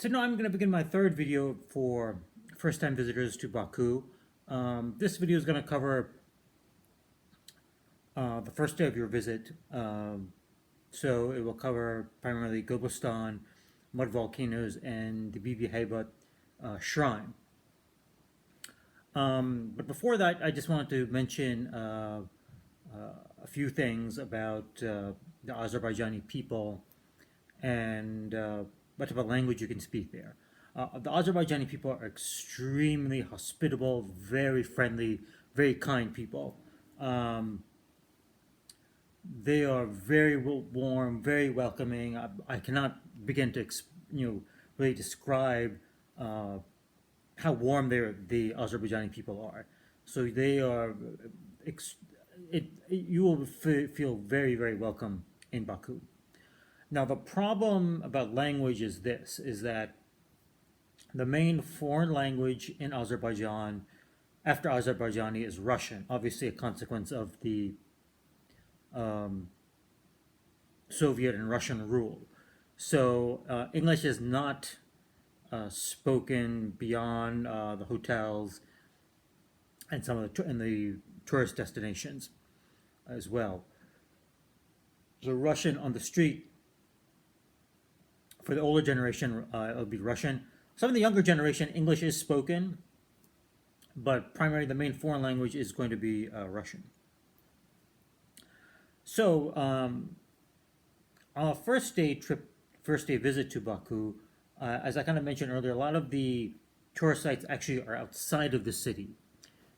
So now I'm going to begin my third video for first-time visitors to Baku. This video is going to cover the first day of your visit. So it will cover primarily Gobustan, mud volcanoes, and the Bibi Heybat shrine. But before that, I just wanted to mention a few things about the Azerbaijani people and what type of language you can speak there. The Azerbaijani people are extremely hospitable, very friendly, very kind people. They are very warm, very welcoming. I cannot begin to really describe how warm the Azerbaijani people are. So they are, you will feel very, very welcome in Baku. Now the problem about language is this, is that the main foreign language in Azerbaijan after Azerbaijani is Russian, obviously a consequence of the Soviet and Russian rule. So English is not spoken beyond the hotels and some of the tourist destinations as well. So Russian on the street, for the older generation, it'll be Russian. Some of the younger generation, English is spoken, but primarily the main foreign language is going to be Russian. So on a first day visit to Baku, as I kind of mentioned earlier, a lot of the tourist sites actually are outside of the city.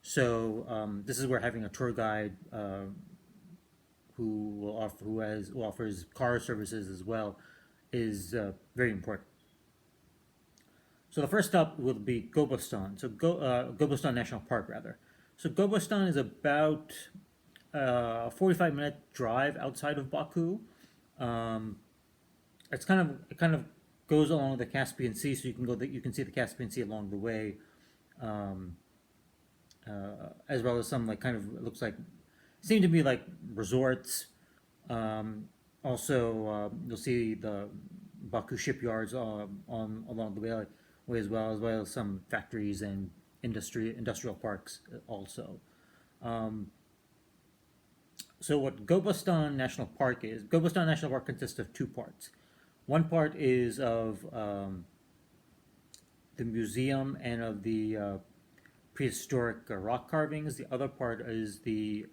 So this is where having a tour guide who offers car services as well is very important. So the first stop will be Gobustan. So Gobustan National Park, rather. So Gobustan is about a 45-minute drive outside of Baku. It kind of goes along the Caspian Sea, so you can see the Caspian Sea along the way, as well as some looks like seem to be like resorts. Also, you'll see the Baku shipyards along the way as well as some factories and industrial parks also. So what Gobustan National Park is, Gobustan National Park consists of two parts. One part is of the museum and of the prehistoric rock carvings. The other part is the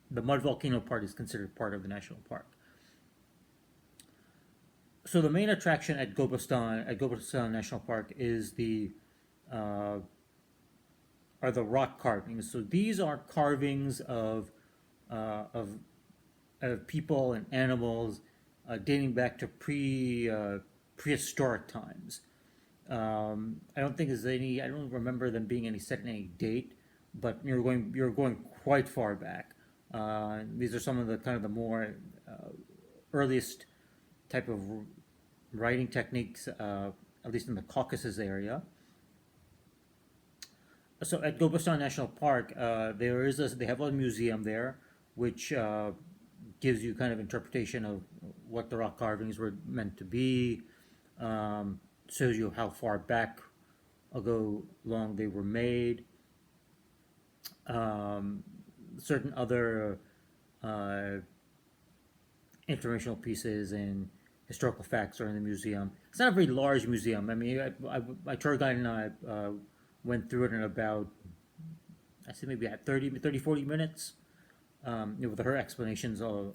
mud volcano part is considered part of the national park. So the main attraction at Gobustan National Park is are the rock carvings. So these are carvings of people and animals dating back to prehistoric times. I don't remember them being set in any date, but you're going quite far back. These are some of the more earliest type of writing techniques, at least in the Caucasus area. So at Gobustan National Park, they have a museum there, which gives you kind of interpretation of what the rock carvings were meant to be, shows you how far back along they were made. Certain other informational pieces and historical facts are in the museum. It's not a very large museum. I mean, my tour guide and I went through it in about, I say maybe at 30, 40 minutes, with her explanations also.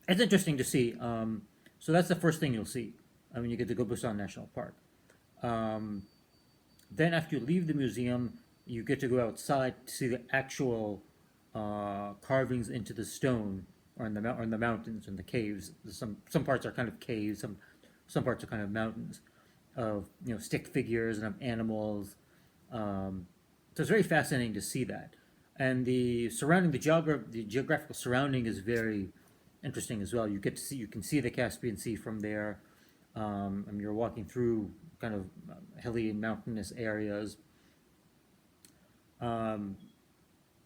It's interesting to see. So that's the first thing you'll see when you get to Gobustan National Park. Then after you leave the museum, you get to go outside to see the actual carvings into the stone, or in the mountains and the caves. Some parts are kind of caves, some parts are kind of mountains of stick figures and of animals. So it's very fascinating to see that, and the geographical surrounding is very interesting as well. You can see the Caspian Sea from there. You're walking through kind of hilly and mountainous areas.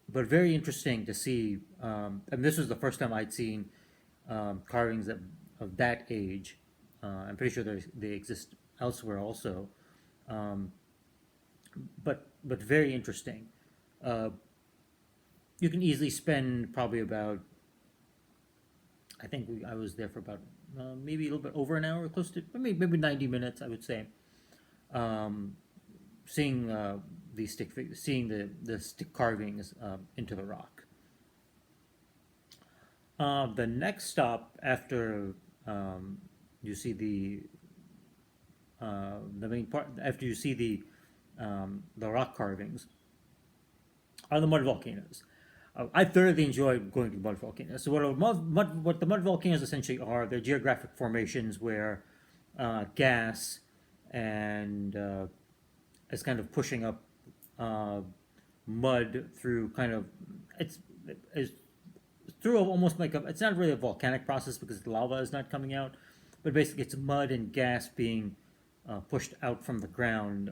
But very interesting to see. And this was the first time I'd seen carvings of that age. I'm pretty sure they exist elsewhere also, um, but very interesting. Uh, you can easily spend probably about, I think I was there for about maybe a little bit over an hour, close to maybe 90 minutes, I would say, um, seeing these seeing the stick carvings into the rock. The next stop after you see the main part, after you see the rock carvings, are the mud volcanoes. I thoroughly enjoyed going to the mud volcanoes. So what the mud volcanoes essentially are, they're geographic formations where gas and is kind of pushing up uh, mud through kind of it's, it's through almost like it's not really a volcanic process because the lava is not coming out, but basically it's mud and gas being pushed out from the ground.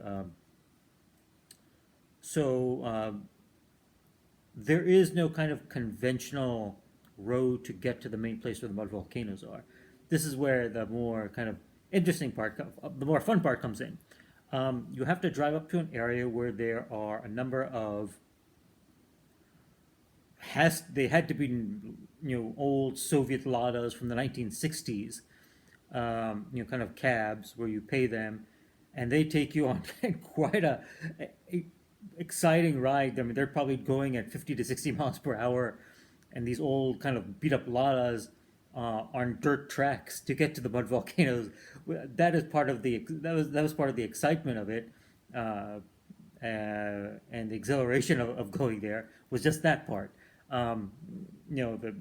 So there is no kind of conventional road to get to the main place where the mud volcanoes are. This is where the more kind of interesting part, the more fun part comes in. You have to drive up to an area where there are a number of they had to be old Soviet Ladas from the 1960s, kind of cabs where you pay them, and they take you on quite a exciting ride. I mean, they're probably going at 50 to 60 miles per hour, and these old kind of beat up Ladas on dirt tracks to get to the mud volcanoes. That is part of that was part of the excitement of it, and the exhilaration of going there was just that part. Um, you know, the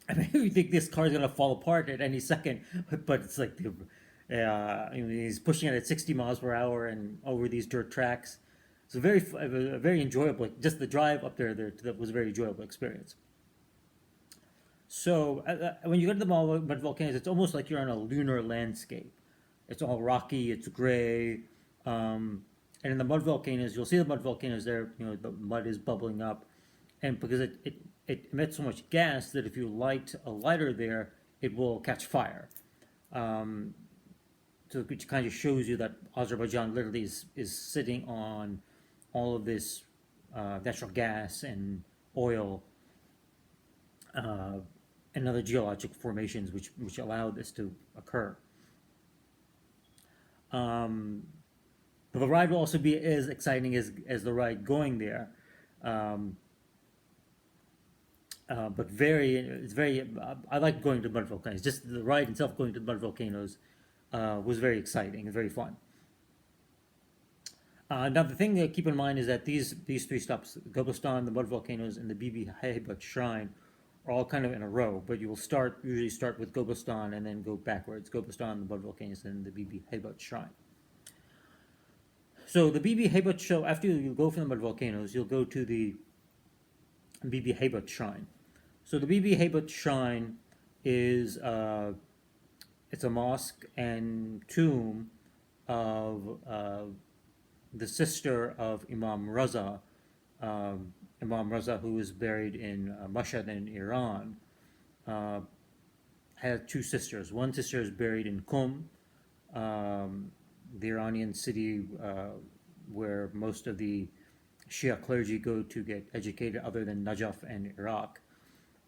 I mean, you think this car is gonna fall apart at any second, but it's like he's pushing it at 60 miles per hour and over these dirt tracks. It's a very enjoyable. Just the drive up there that was a very enjoyable experience. So when you go to the mud volcanoes, it's almost like you're on a lunar landscape. It's all rocky, it's gray, and in the mud volcanoes, you'll see the mud volcanoes there. The mud is bubbling up, and because it emits so much gas that if you light a lighter there, it will catch fire. Um, so it kind of shows you that Azerbaijan literally is sitting on all of this natural gas and oil uh, and other geologic formations which allow this to occur. Um, but the ride will also be as exciting as the ride going there. Um, but it's very. I like going to mud volcanoes. Just the ride itself, going to the mud volcanoes, was very exciting and very fun. Now the thing to keep in mind is that these three stops, Gobustan, the mud volcanoes, and the Bibi Heybat shrine, are all kind of in a row. But you will usually start with Gobustan and then go backwards. Gobustan, the mud volcanoes, and the Bibi Heybat shrine. So the Bibi Heybat show, after you go from the mud volcanoes, you'll go to the Bibi Heybat shrine. So the Bibi Heybat shrine is it's a mosque and tomb of the sister of Imam Raza, Imam Raza, who is buried in Mashhad in Iran. Uh, had two sisters. One sister is buried in Qum, the Iranian city where most of the Shia clergy go to get educated, other than Najaf and Iraq.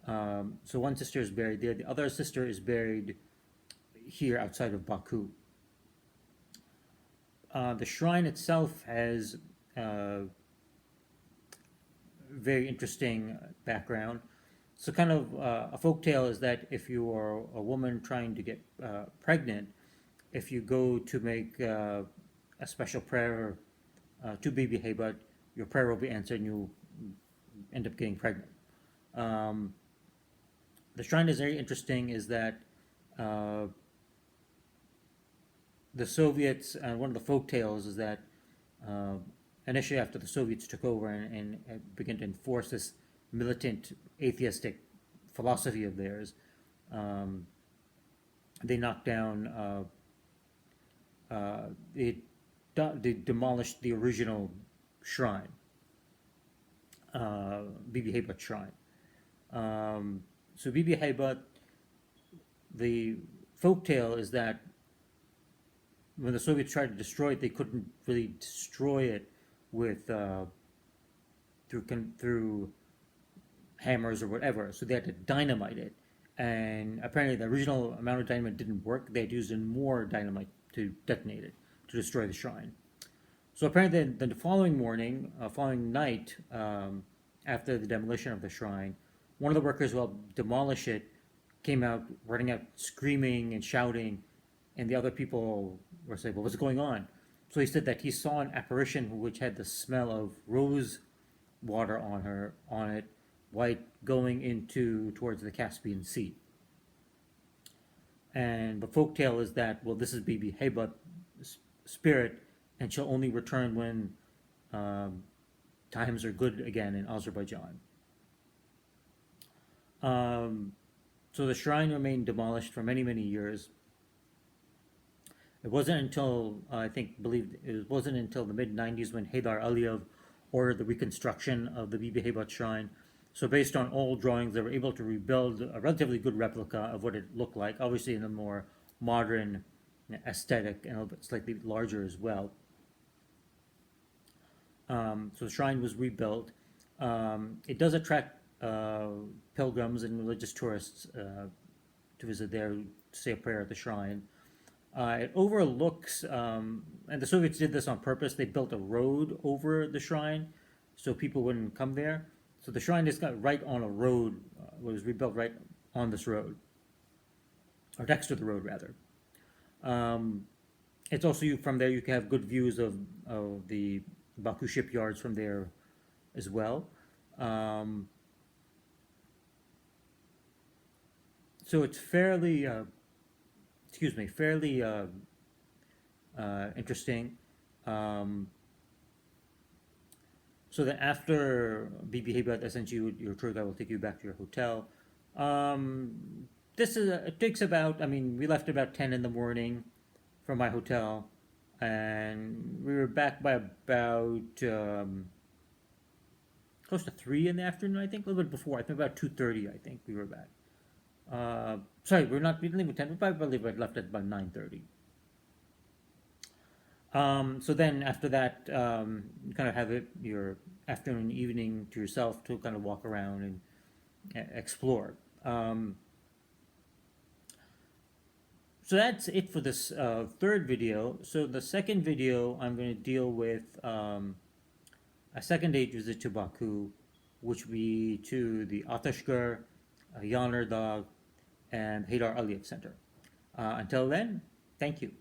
So one sister is buried there. The other sister is buried here outside of Baku. The shrine itself has very interesting background. So, kind of a folk tale is that if you are a woman trying to get pregnant, if you go to make a special prayer to Bibi Heybat, your prayer will be answered and you end up getting pregnant. Um, the shrine is very interesting, is that uh, the Soviets, one of the folk tales is that uh, initially after the Soviets took over and began to enforce this militant atheistic philosophy of theirs, um, they knocked down, uh, they, they demolished the original shrine, Bibi Heybat shrine. Um, so Bibi Heybat, the folktale is that when the Soviets tried to destroy it, they couldn't really destroy it with through hammers or whatever, so they had to dynamite it. And apparently, the original amount of dynamite didn't work. They had used more dynamite to detonate it, to destroy the shrine. So apparently, then the following morning, following night, after the demolition of the shrine, one of the workers who helped demolish it came out, running out, screaming and shouting, and the other people were saying, "Well, what's going on?" So he said that he saw an apparition which had the smell of rose water on it, white, going into towards the Caspian Sea. And the folktale is that, well, this is Bibi Heybat's spirit, and she'll only return when um, times are good again in Azerbaijan. Um, so the shrine remained demolished for many, many years. It wasn't until believed it wasn't until the mid '90s when Haydar Aliyev ordered the reconstruction of the Bibi Heybat shrine. So based on old drawings, they were able to rebuild a relatively good replica of what it looked like, obviously in a more modern aesthetic and a little bit slightly larger as well. So the shrine was rebuilt. It does attract pilgrims and religious tourists to visit there to say a prayer at the shrine. It overlooks, and the Soviets did this on purpose. They built a road over the shrine so people wouldn't come there. So the shrine is got right on a road, was rebuilt right on this road, or next to the road rather. It's also from there you can have good views of the Baku shipyards from there as well. So it's fairly, fairly interesting. Um, so that after Bibi Heybat, essentially your tour guide will take you back to your hotel. This is it takes about. I mean, we left about 10 in the morning from my hotel, and we were back by about close to 3 in the afternoon. I think a little bit before. I think about 2:30. I think we were back. Sorry, we didn't leave at 10. We probably left at about 9:30. So then after that, you kind of have your afternoon, evening to yourself to kind of walk around and explore. So that's it for this third video. So the second video, I'm going to deal with a second date visit to Baku, which will be to the Atashgar, Yanardagh, and Haydar Aliyev Center. Until then, thank you.